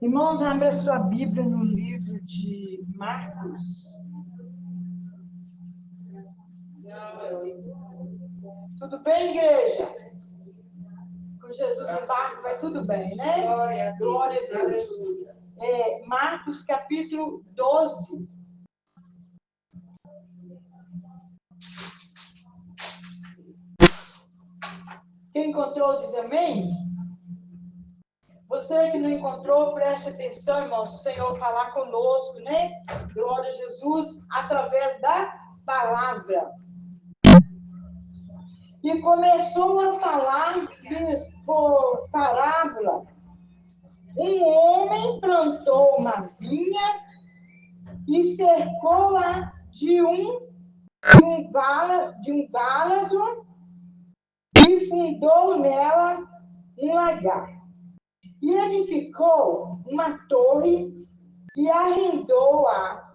Irmãos, abra sua Bíblia no livro de Marcos. Tudo bem, igreja? Com Jesus no barco vai tudo bem, né? Glória a Deus. Marcos capítulo 12. Quem encontrou diz amém? Você que não encontrou, preste atenção, irmãos, o Senhor falar conosco, né? Glória a Jesus, através da palavra. E começou a falar por parábola. Um homem plantou uma vinha e cercou-a de um válado e fundou nela um lagar. E edificou uma torre e arrendou a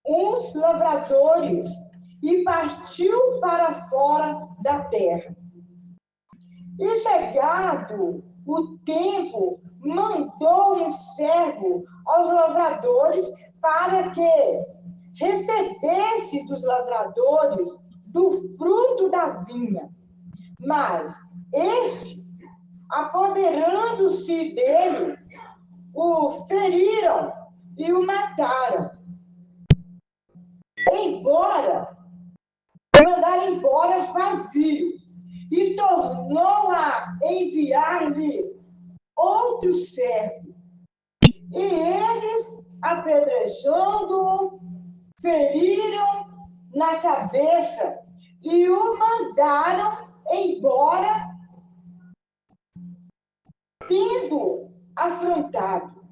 uns lavradores e partiu para fora da terra. E chegado o tempo, mandou um servo aos lavradores para que recebesse dos lavradores do fruto da vinha. Mas este, apoderando-se dele, o feriram e o mataram. Mandaram embora vazio, e tornou a enviar-lhe outro servo. E eles, apedrejando-o, feriram na cabeça e o mandaram embora, tendo afrontado.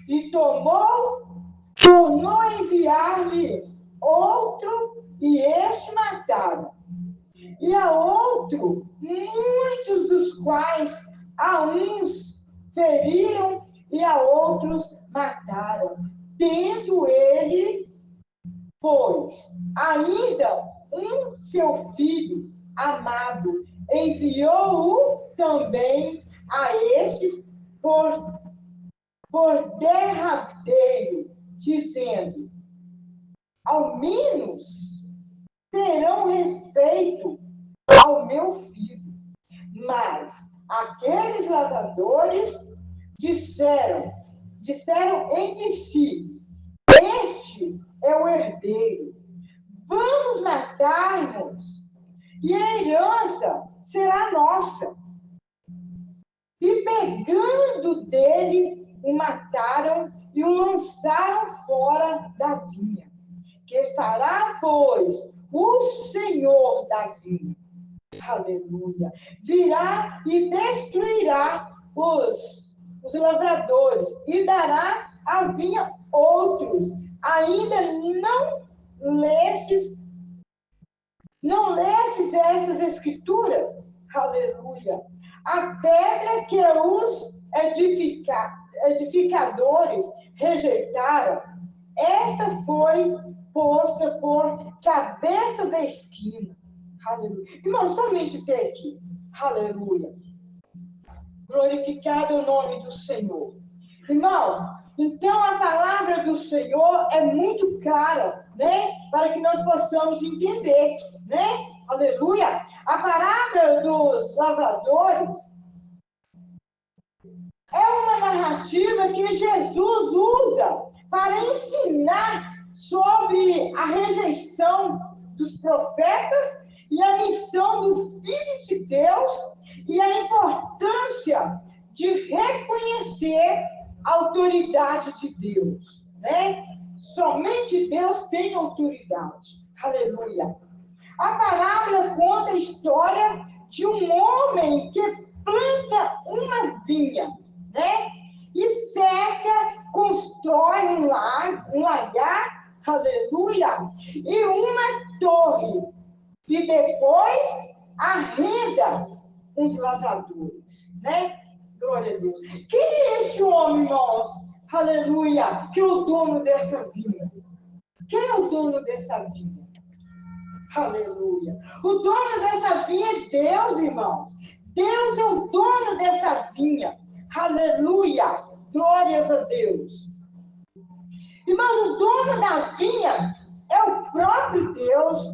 E tornou a enviar-lhe outro, e este mataram. E a outro, muitos dos quais a uns feriram e a outros mataram. Tendo ele, pois, ainda um seu filho amado, enviou-o também a estes por derradeiro, dizendo: ao menos terão respeito ao meu filho. Mas aqueles lavradores disseram entre si: este é o herdeiro, vamos matar-nos, e a herança será nossa. E pegando dele, o mataram e o lançaram fora da vinha. Que fará, pois, o Senhor da vinha? Aleluia. Virá e destruirá os lavradores e dará a vinha outros. Ainda não lestes essas escrituras? Aleluia. A pedra que os edificadores rejeitaram, esta foi posta por cabeça da esquina. Aleluia. Irmão, somente até aqui. Aleluia. Glorificado o nome do Senhor. Irmão, então a palavra do Senhor é muito clara, né? Para que nós possamos entender, né? Aleluia. A palavra dos lavradores é uma narrativa que Jesus usa para ensinar sobre a rejeição dos profetas e a missão do Filho de Deus e a importância de reconhecer a autoridade de Deus, né? Somente Deus tem autoridade. Aleluia. A parábola conta a história de um homem que planta uma vinha, né? E cerca, constrói um lagar, aleluia, e uma torre. E depois arrenda uns lavradores, né? Glória a Deus. Quem é esse homem, irmãos? Aleluia, que é o dono dessa vinha. Quem é o dono dessa vinha? Aleluia. O dono dessa vinha é Deus, irmãos. Deus é o dono dessa vinha. Aleluia. Glórias a Deus. Irmãos, o dono da vinha é o próprio Deus.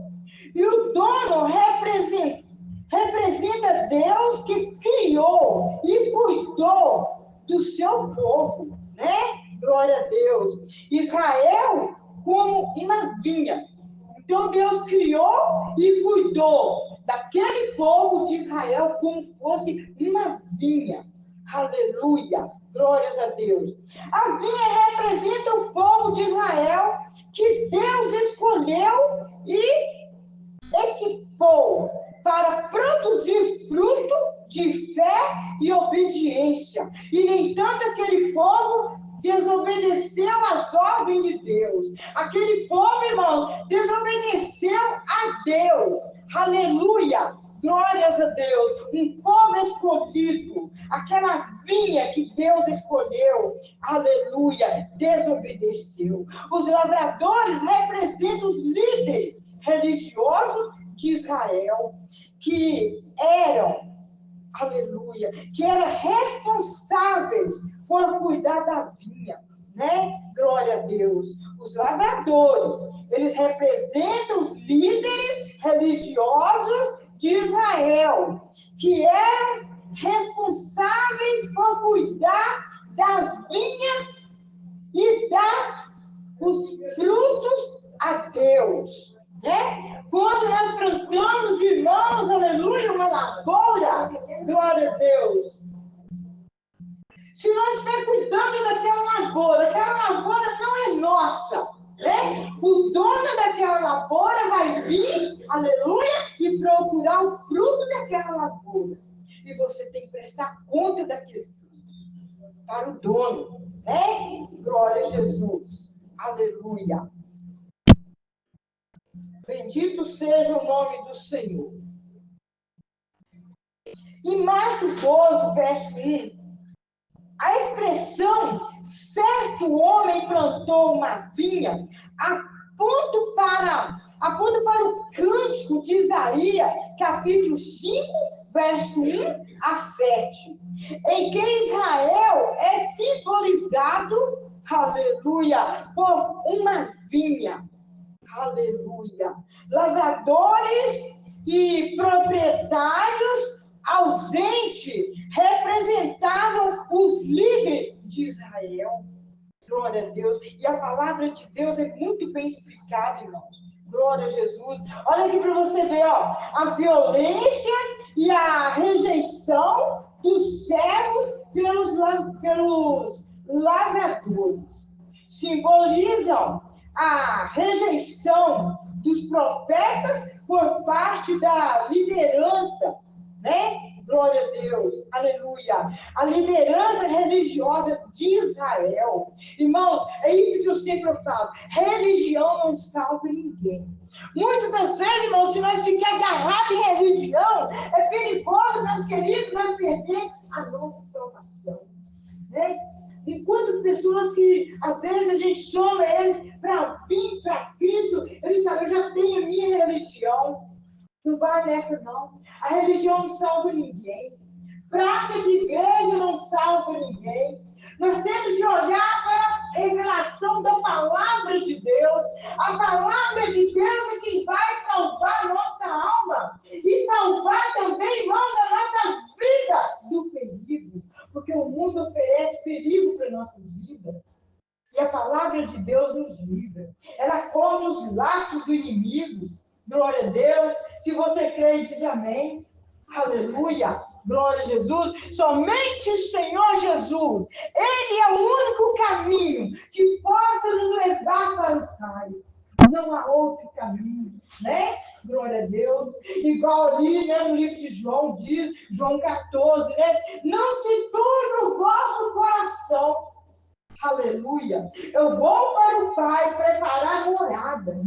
E o dono representa Deus que criou e cuidou do seu povo, né? Glória a Deus. Israel como uma vinha. Então Deus criou e cuidou daquele povo de Israel como fosse uma vinha. Aleluia. Glórias a Deus. A vinha representa o povo de Israel que Deus escolheu e equipou para produzir fruto de fé e obediência. E, no entanto, aquele povo desobedeceu às ordens de Deus. Aquele povo, irmão, desobedeceu a Deus. Aleluia! Glórias a Deus. Um povo escolhido, aquela vinha que Deus escolheu, aleluia, desobedeceu. Os lavradores representam os líderes religiosos de Israel, que eram, aleluia, que eram responsáveis por cuidar da vinha, né? Glória a Deus. Os lavradores, eles representam os líderes religiosos de Israel, que eram responsáveis por cuidar da vinha e dar os frutos a Deus. Né? Quando nós plantamos, irmãos, aleluia, uma lavoura, glória a Deus. Se nós estivermos cuidando daquela lavoura não é nossa. Né? O dono daquela lavoura vai vir, aleluia, e procurar o fruto daquela lavoura. E você tem que prestar conta daquele fruto para o dono. Né? Glória a Jesus. Aleluia. Bendito seja o nome do Senhor. Em Marcos 12, verso 1, a expressão certo homem plantou uma vinha aponta para o cântico de Isaías, capítulo 5, verso 1 a 7, em que Israel é simbolizado, aleluia, por uma vinha. Aleluia. Lavradores e proprietários ausentes representavam os líderes de Israel. Glória a Deus. E a palavra de Deus é muito bem explicada, irmãos. Glória a Jesus. Olha aqui para você ver, ó, a violência e a rejeição dos servos pelos lavradores. Simbolizam a rejeição dos profetas por parte da liderança, né? Glória a Deus, aleluia. A liderança religiosa de Israel. Irmãos, é isso que eu sempre falo. Religião não salva ninguém. Muitas das vezes, irmãos, se nós ficarmos agarrados em religião, é perigoso, meus queridos, nós perder a nossa salvação. Né? E quantas pessoas que, às vezes, a gente chama eles para vir para Cristo, eles falam, eu já tenho a minha religião. Não vai nessa, não. A religião não salva ninguém. Prática de igreja não salva ninguém. Nós temos de olhar para a revelação da palavra de Deus. A palavra de Deus é quem vai salvar a nossa alma. E salvar também, irmãos, a nossa vida do perigo. Porque o mundo oferece perigo para nossas vidas. E a palavra de Deus nos livra. Ela corta os laços do inimigo. Glória a Deus. Se você crê, diz amém. Aleluia. Glória a Jesus. Somente o Senhor Jesus. Ele é o único caminho que possa nos levar para o Pai. Não há outro caminho, né? Glória a Deus. Igual ali, né, no livro de João, diz, João 14, né? Não se turbe o vosso coração. Aleluia. Eu vou para o Pai preparar morada.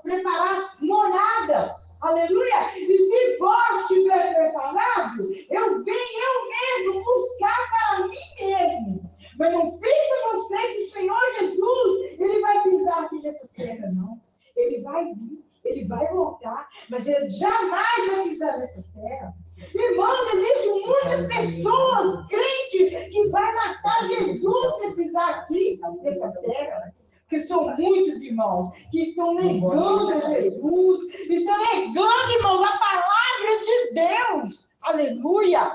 Preparar morada. Aleluia. E se vós estiver preparado, eu venho eu mesmo buscar para mim mesmo. Mas não pensa você que o Senhor Jesus, ele vai pisar aqui nessa terra, não. Ele vai vir, ele vai voltar, mas ele jamais vai pisar nessa terra. Irmãos, existem muitas pessoas crentes que vai matar Jesus dessa terra. Porque são muitos irmãos que estão negando a Jesus, estão negando, irmãos, a palavra de Deus. Aleluia!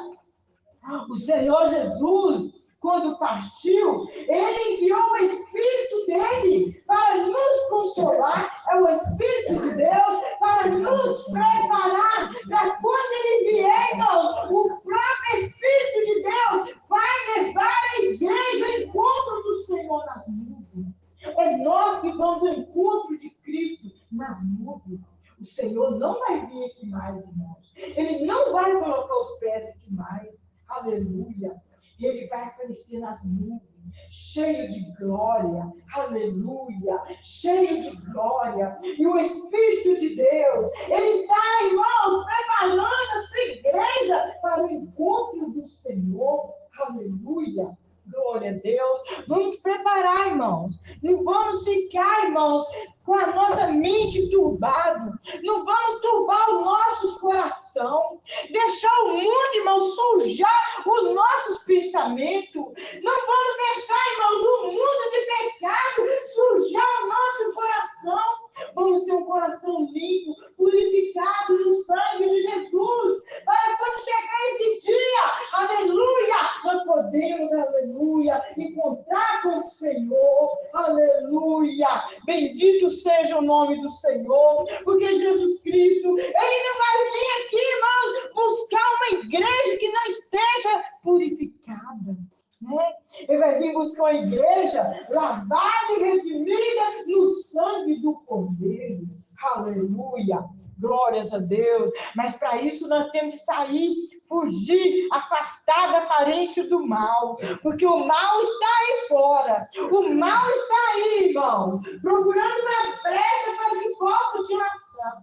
O Senhor Jesus, quando partiu, ele enviou o Espírito dele para nos consolar. É o Espírito de Deus para nos preparar para quando ele vier, irmãos, o próprio Espírito de Deus vai levar a igreja ao encontro do Senhor nas nuvens. É nós que vamos ao encontro de Cristo nas nuvens. O Senhor não vai vir aqui mais, irmãos. Ele não vai colocar os pés aqui mais. Aleluia. Ele vai aparecer nas nuvens, cheio de glória. Aleluia. Cheio de glória. E o Espírito de Deus, ele está, irmãos, preparando a sua igreja para o encontro do Senhor. Aleluia. Glória a Deus. Vamos preparar, irmãos. Não vamos ficar, irmãos, com a nossa mente turbada. Não vamos turbar os nossos corações. Deixar o mundo, irmãos, sujar os nossos pensamentos. Não vamos deixar, irmãos, o mundo de pecado sujar o nosso coração. Vamos ter um coração limpo, purificado no sangue de Jesus. Para quando chegar esse dia, aleluia, nós podemos, aleluia, encontrar com o Senhor. Aleluia. Bendito seja o nome do Senhor. Porque Jesus Cristo, ele não vai vir aqui, irmãos, buscar uma igreja que não esteja purificada. Né? Ele vai vir buscar uma igreja lavada e redimida no sangue do Cordeiro. Aleluia. Glórias a Deus. Mas para isso nós temos que sair, fugir, afastar da aparência do mal. Porque o mal está aí fora. O mal está aí, irmão. Procurando uma brecha para que possa te laçar.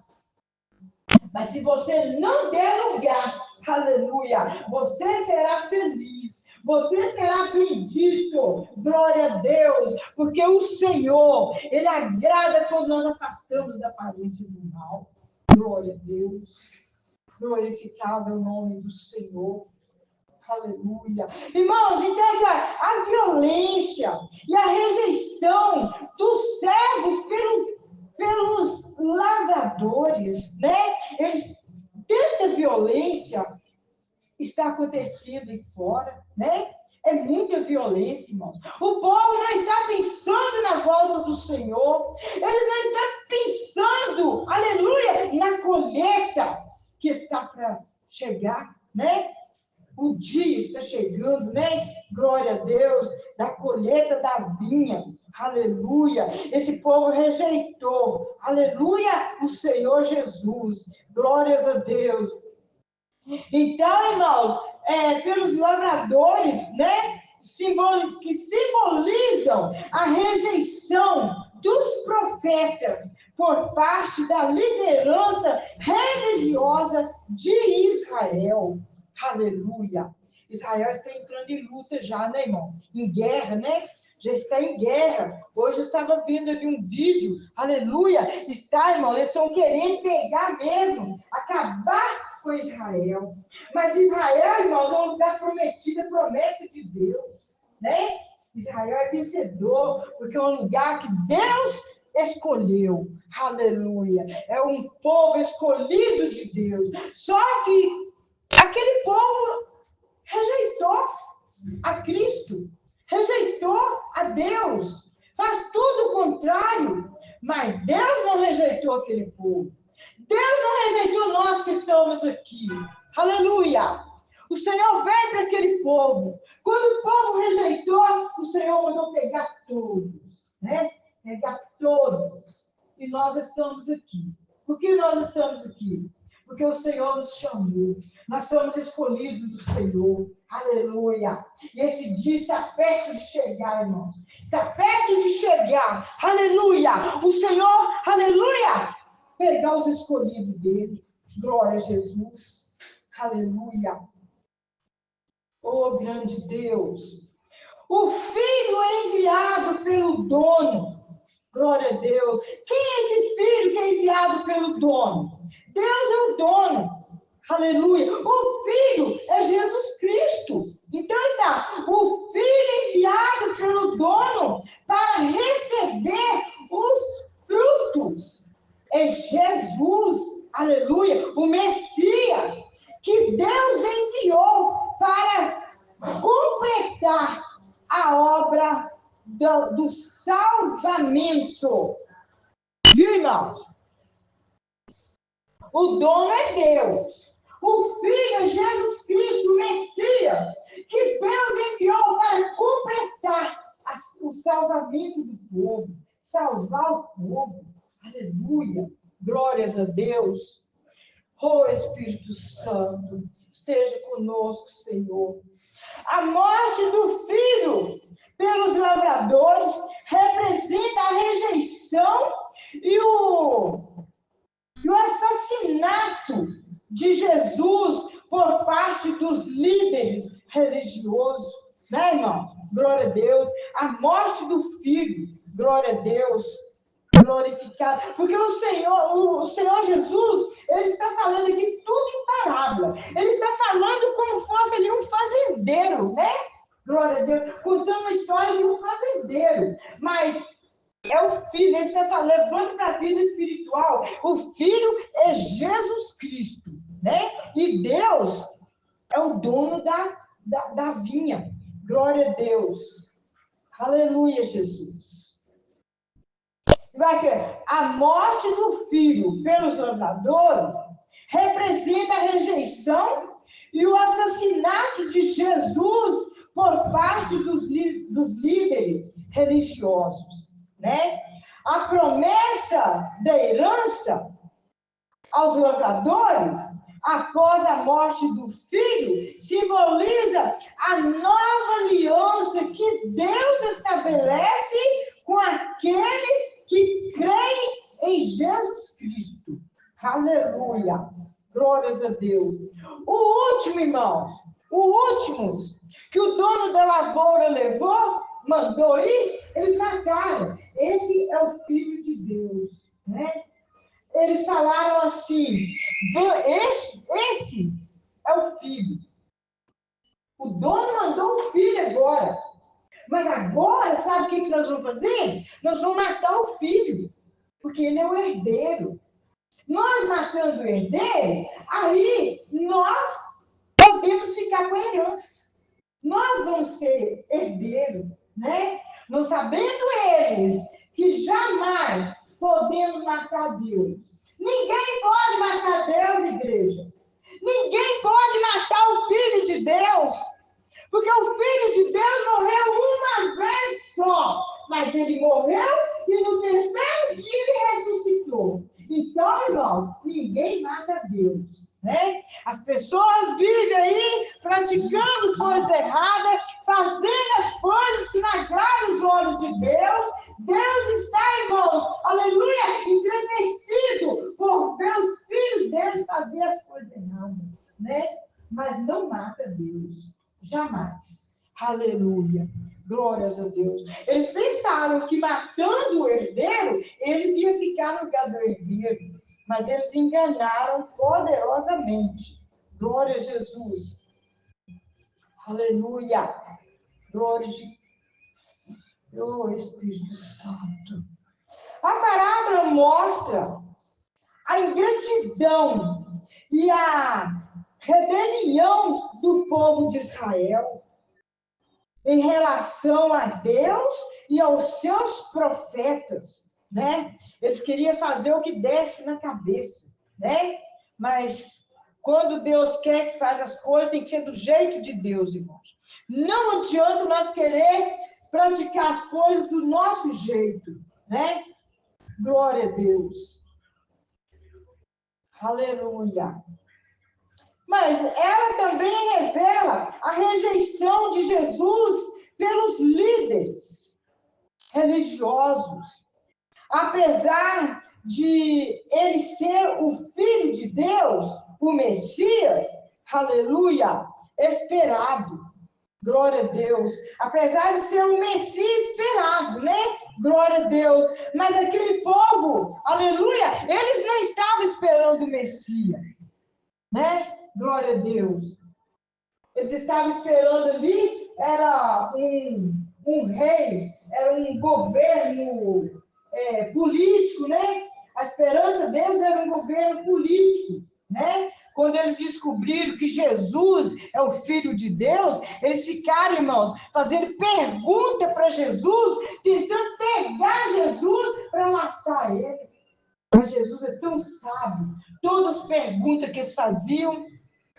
Mas se você não der lugar, aleluia, você será feliz. Você será bendito, glória a Deus, porque o Senhor, ele agrada quando nós afastamos da aparência do mal. Glória a Deus, glorificado é o nome do Senhor. Aleluia. Irmãos, entenda a violência e a rejeição dos servos pelos lavradores, né? Tanta violência está acontecendo aí fora, né? É muita violência, irmãos. O povo não está pensando na volta do Senhor. Eles não estão pensando, aleluia, na colheita que está para chegar, né? O dia está chegando, né? Glória a Deus, da colheita da vinha. Aleluia. Esse povo rejeitou, aleluia, o Senhor Jesus. Glórias a Deus. Então, irmãos, pelos lavradores, né, que simbolizam a rejeição dos profetas por parte da liderança religiosa de Israel. Aleluia. Israel está entrando em luta já, né, irmão? Em guerra, né? Já está em guerra. Hoje eu estava vendo ali um vídeo, aleluia. Está, irmão, eles estão querendo pegar mesmo, acabar com Israel. Mas Israel, irmãos, é um lugar prometido, é promessa de Deus, né? Israel é vencedor, porque é um lugar que Deus escolheu. Aleluia. É um povo escolhido de Deus. Só que aquele povo rejeitou a Cristo, rejeitou a Deus, faz tudo o contrário. Mas Deus não rejeitou aquele povo. Deus não rejeitou nós que estamos aqui. Aleluia! O Senhor veio para aquele povo. Quando o povo rejeitou, o Senhor mandou pegar todos, né? Pegar todos. E nós estamos aqui. Por que nós estamos aqui? Porque o Senhor nos chamou. Nós somos escolhidos do Senhor. Aleluia. E esse dia está perto de chegar, irmãos. Está perto de chegar. Aleluia. O Senhor, aleluia, pegar os escolhidos dele. Glória a Jesus. Aleluia. Oh, grande Deus. O filho é enviado pelo dono. Glória a Deus. Quem é esse filho que é enviado pelo dono? Deus é o dono. Aleluia. O filho é Jesus Cristo. Então está, o filho enviado pelo dono completar a obra do salvamento. Viu, irmãos? O dono é Deus. O Filho é Jesus Cristo, o Messias, que Deus enviou para completar o salvamento do povo, salvar o povo. Aleluia. Glórias a Deus. Oh, Espírito Santo, esteja conosco, Senhor. A morte do filho pelos lavradores representa a rejeição e o assassinato de Jesus por parte dos líderes religiosos. Né, irmão? Glória a Deus. A morte do filho, glória a Deus. Glorificado, porque o Senhor Jesus, ele está falando aqui tudo em parábola. Ele está falando como fosse ali um fazendeiro, né? Glória a Deus, contando a história de um fazendeiro. Mas é o filho, ele está falando, levando para a vida espiritual. O filho é Jesus Cristo, né? E Deus é o dono da vinha. Glória a Deus. Aleluia, Jesus. Vai ver, a morte do filho pelos lavradores representa a rejeição e o assassinato de Jesus por parte dos líderes religiosos, né? A promessa da herança aos lavradores, após a morte do filho, simboliza a nova aliança que Deus estabelece com aqueles que creem em Jesus Cristo. Aleluia. Glórias a Deus. O último, irmãos, que o dono da lavoura mandou ir, eles mataram. Esse é o Filho de Deus, né? Eles falaram assim, esse é o filho. O dono mandou o filho agora. Mas agora, sabe o que nós vamos fazer? Nós vamos matar o filho, porque ele é o herdeiro. Nós matando o herdeiro, aí nós podemos ficar com a herança. Nós vamos ser herdeiros, né? Não sabendo eles que jamais podemos matar Deus. Ninguém pode matar Deus, igreja. Ninguém pode matar o Filho de Deus. Porque o Filho de Deus morreu uma vez só. Mas ele morreu e no terceiro dia ele ressuscitou. Então, irmão, ninguém mata Deus, né? As pessoas vivem aí praticando coisas erradas, fazendo as coisas que não agradam os olhos de Deus. Deus está, irmão, aleluia, entristecido por ver os filhos dele fazer as coisas erradas, né? Mas não mata Deus, jamais. Aleluia. Glórias a Deus. Eles pensaram que matando o herdeiro, eles iam ficar no lugar do herdeiro. Mas eles enganaram poderosamente. Glória a Jesus. Aleluia. Glória ao Espírito Santo. A parábola mostra a ingratidão e a rebelião do povo de Israel em relação a Deus e aos seus profetas, né? Eles queriam fazer o que desce na cabeça, né? Mas quando Deus quer que faz as coisas, tem que ser do jeito de Deus, irmãos. Não adianta nós querer praticar as coisas do nosso jeito, né? Glória a Deus. Aleluia. Mas ela também revela a rejeição de Jesus pelos líderes religiosos. Apesar de ele ser o Filho de Deus, o Messias, aleluia, esperado. Glória a Deus. Apesar de ser o Messias esperado, né? Glória a Deus. Mas aquele povo, aleluia, eles não estavam esperando o Messias, né? Glória a Deus. Eles estavam esperando ali, era um rei, era um governo político, né? A esperança deles era um governo político, né? quando eles descobriram que Jesus é o Filho de Deus, eles ficaram, irmãos, fazendo pergunta para Jesus, tentando pegar Jesus para laçar ele. Mas Jesus é tão sábio. Todas as perguntas que eles faziam,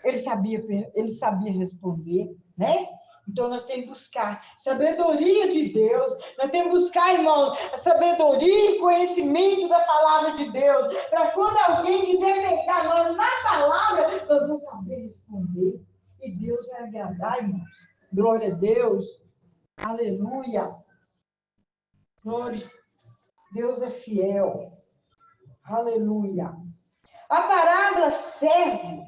ele sabia responder, né? Então, nós temos que buscar sabedoria de Deus. Nós temos que buscar, irmãos, a sabedoria e conhecimento da palavra de Deus. Para quando alguém quiser pegar nós na palavra, nós vamos saber responder. E Deus vai agradar, irmãos. Glória a Deus. Aleluia. Glória. Deus é fiel. Aleluia. A parábola serve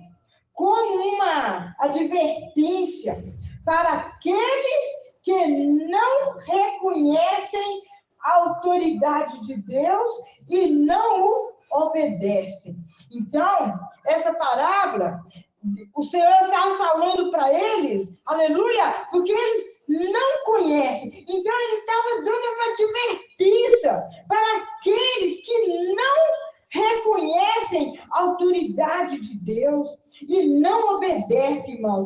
como uma advertência para aqueles que não reconhecem a autoridade de Deus e não o obedecem. Então, essa parábola, o Senhor estava falando para eles, aleluia, porque eles não conhecem. Então, ele estava dando uma advertência para aqueles que não reconhecem a autoridade de Deus e não obedecem, irmão.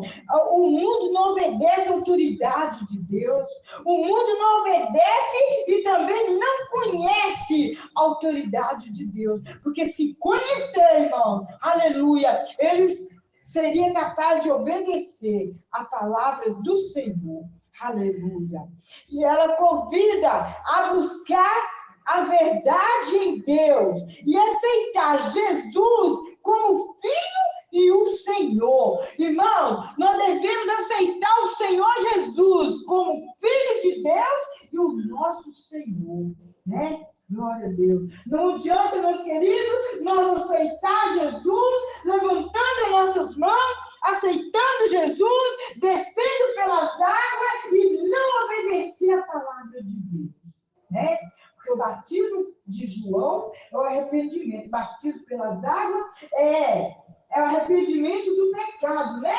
O mundo não obedece a autoridade de Deus. O mundo não obedece e também não conhece a autoridade de Deus. Porque se conhecer, irmão, aleluia, eles seriam capazes de obedecer a palavra do Senhor. Aleluia. E ela convida a buscar a verdade em Deus e aceitar Jesus como Filho e o Senhor. Irmãos, nós devemos aceitar o Senhor Jesus como Filho de Deus e o nosso Senhor, né? Glória a Deus. Não adianta, meus queridos, nós aceitar Jesus, levantando as nossas mãos, aceitando Jesus, descendo pelas águas e não obedecer a palavra de Deus, né? Porque o batismo de João é o arrependimento. O batismo pelas águas é o arrependimento do pecado, né?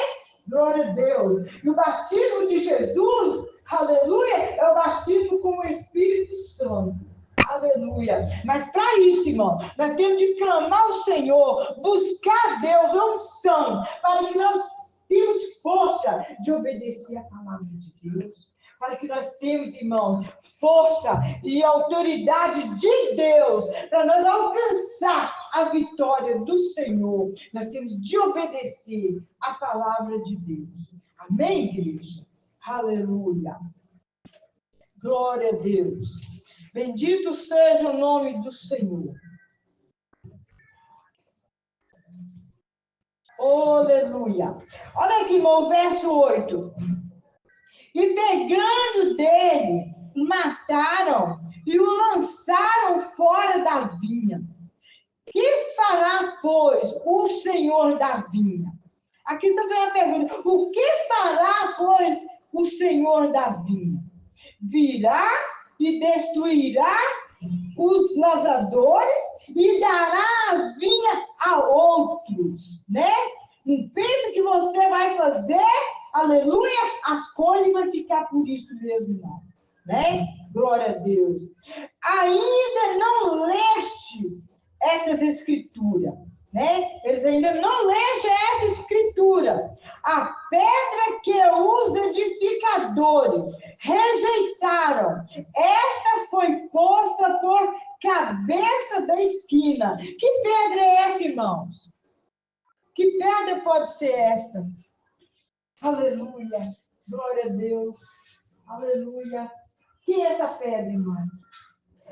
Glória a Deus. E o batismo de Jesus, aleluia, é o batismo com o Espírito Santo. Aleluia. Mas para isso, irmão, nós temos de clamar ao Senhor, buscar Deus, a unção, para que nós tenhamos força de obedecer a palavra de Deus. Para que nós tenhamos, irmão, força e autoridade de Deus, para nós alcançar a vitória do Senhor. Nós temos de obedecer a palavra de Deus. Amém, igreja? Aleluia. Glória a Deus. Bendito seja o nome do Senhor. Aleluia. Olha aqui, irmão, o verso 8. E pegando dele, mataram e o lançaram fora da vinha. Que fará, pois, o Senhor da vinha? Aqui está vendo a pergunta. O que fará, pois, o Senhor da vinha? Virá e destruirá os lavradores e dará a vinha a outros, né? Não pensa que você vai fazer, aleluia, as coisas vai ficar por isso mesmo, não, né? Glória a Deus. Ainda não leste essas escrituras, né? Eles ainda não leste essa escritura. A pedra que os edificadores rejeitaram, esta foi posta por cabeça da esquina. Que pedra é essa, irmãos? Que pedra pode ser esta? Aleluia. Glória a Deus. Aleluia. Que é essa pedra, irmão?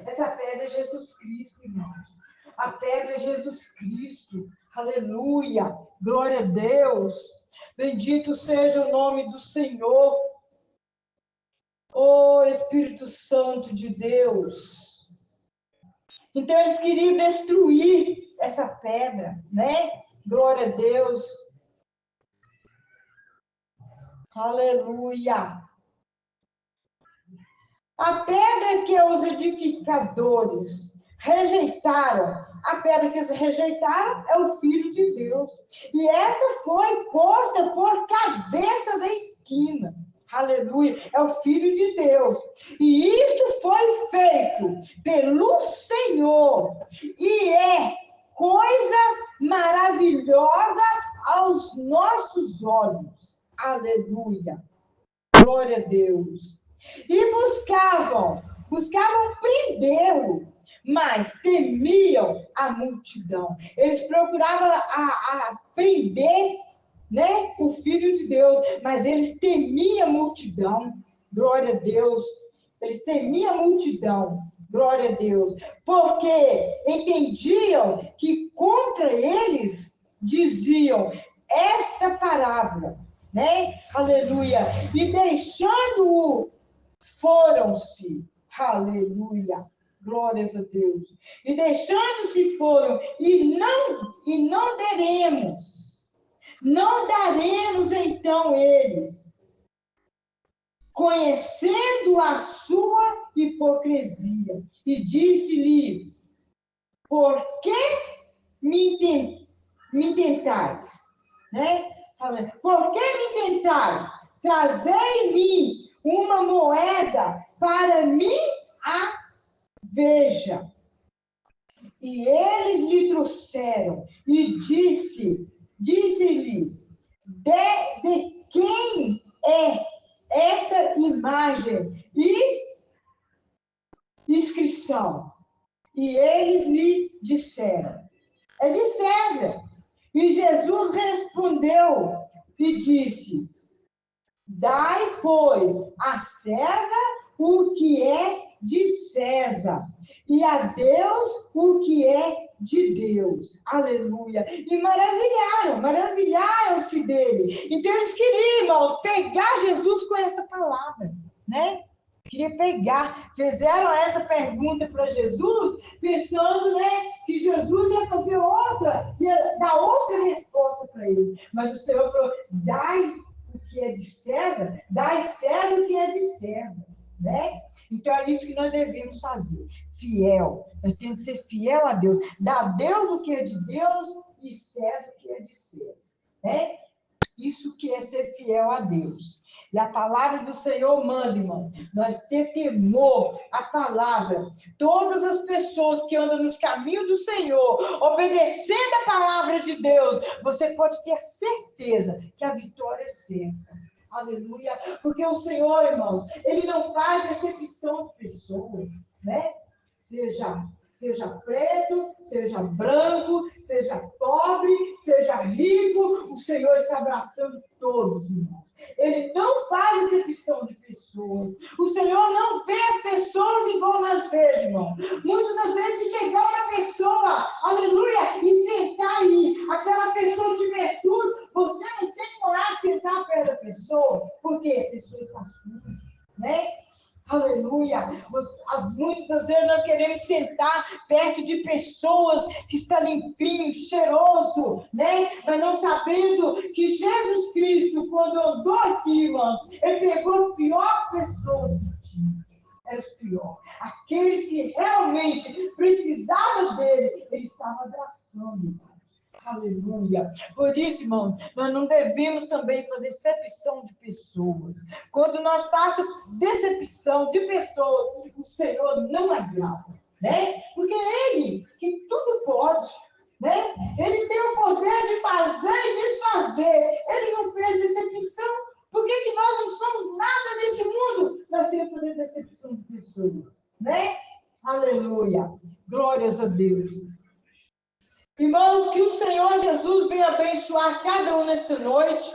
Essa pedra é Jesus Cristo, irmãos. A pedra é Jesus Cristo. Aleluia. Glória a Deus. Bendito seja o nome do Senhor. Oh, Espírito Santo de Deus. Então, eles queriam destruir essa pedra, né? Glória a Deus. Aleluia. A pedra que os edificadores rejeitaram, a pedra que eles rejeitaram é o Filho de Deus. E essa foi posta por cabeça da esquina. Aleluia. É o Filho de Deus. E isto foi feito pelo Senhor. E é coisa maravilhosa aos nossos olhos. Aleluia. Glória a Deus. E buscavam prendê-lo, mas temiam a multidão. Eles procuravam a prender, né, o Filho de Deus, mas eles temiam a multidão. Glória a Deus. Eles temiam a multidão. Glória a Deus. Porque entendiam que contra eles diziam esta parábola, né? Aleluia. E deixando-o, foram-se. Aleluia. Glórias a Deus. E deixando-se foram, e não daremos então eles, conhecendo a sua hipocrisia. E disse-lhe: por que me tentais? Né? Por que me tentais? Trazei-me uma moeda para mim a veja. E eles lhe trouxeram, e disse-lhe, de quem é esta imagem e inscrição? E eles lhe disseram, é de César. E Jesus respondeu e disse, dai, pois, a César o que é de César, e a Deus o que é de Deus. Aleluia. E maravilharam-se dele. Então eles queriam, irmão, pegar Jesus com essa palavra, né? Queria pegar, fizeram essa pergunta para Jesus, pensando, né, que Jesus ia fazer outra, ia dar outra resposta para eles. Mas o Senhor falou, dai o que é de César, dai César o que é de César, né? Então é isso que nós devemos fazer, fiel. Nós temos que ser fiel a Deus, dar a Deus o que é de Deus e César o que é de César, né? Isso que é ser fiel a Deus. E a palavra do Senhor manda, irmão, nós ter temor à palavra. Todas as pessoas que andam nos caminhos do Senhor, obedecendo a palavra de Deus, você pode ter certeza que a vitória é certa. Aleluia. Porque o Senhor, irmãos, Ele não faz acepção de pessoas, né? Seja preto, seja branco, seja pobre, seja rico, o Senhor está abraçando todos, irmãos. Ele não faz acepção de pessoas. O Senhor não vê as pessoas igual nós vemos, irmão. Muitas das vezes, se chegar uma pessoa, aleluia, e sentar aí, aquela pessoa tiver sujo, você não tem coragem de sentar perto da pessoa, porque a pessoa está suja, né? Aleluia. Muitas das vezes nós queremos sentar perto de pessoas que estão limpinho, cheiroso, né? Mas não sabendo que Jesus Cristo, quando andou aqui, irmão, Ele pegou as piores pessoas que tinha. Eram os piores. Aqueles que realmente precisavam dele, Ele estava abraçando, irmão. Aleluia. Por isso, irmão, nós não devemos também fazer decepção de pessoas. Quando nós passamos decepção de pessoas, o Senhor não agrada, né? Porque Ele, que tudo pode, né? Ele tem o poder de fazer e desfazer. Ele não fez decepção. Por que nós não somos nada nesse mundo? Nós temos que fazer decepção de pessoas, né? Aleluia. Glórias a Deus. Irmãos, que o Senhor Jesus venha abençoar cada um nesta noite,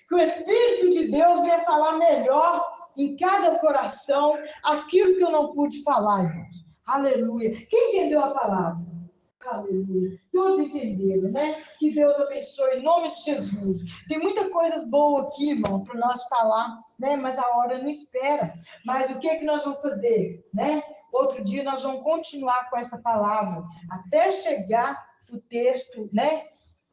que o Espírito de Deus venha falar melhor em cada coração aquilo que eu não pude falar, irmãos. Aleluia. Quem entendeu a palavra? Aleluia. Todos entenderam, né? Que Deus abençoe em nome de Jesus. Tem muita coisa boa aqui, irmão, para nós falar, né? Mas a hora não espera. Mas o que é que nós vamos fazer, né? Outro dia nós vamos continuar com essa palavra até chegar o texto, né,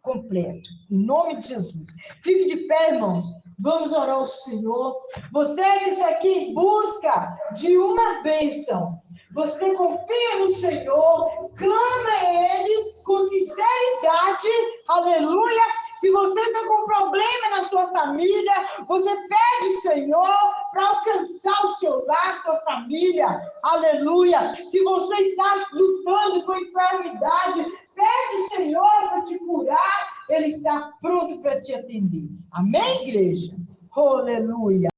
completo. Em nome de Jesus. Fique de pé, irmãos. Vamos orar ao Senhor. Você que está aqui em busca de uma bênção, você confia no Senhor, clama a Ele com sinceridade, aleluia. Se você está com problema na sua família, você pede, Senhor, para alcançar o seu lar, sua família, aleluia. Se você está lutando com enfermidade, pede, Senhor, para te curar. Ele está pronto para te atender. Amém, igreja? Aleluia.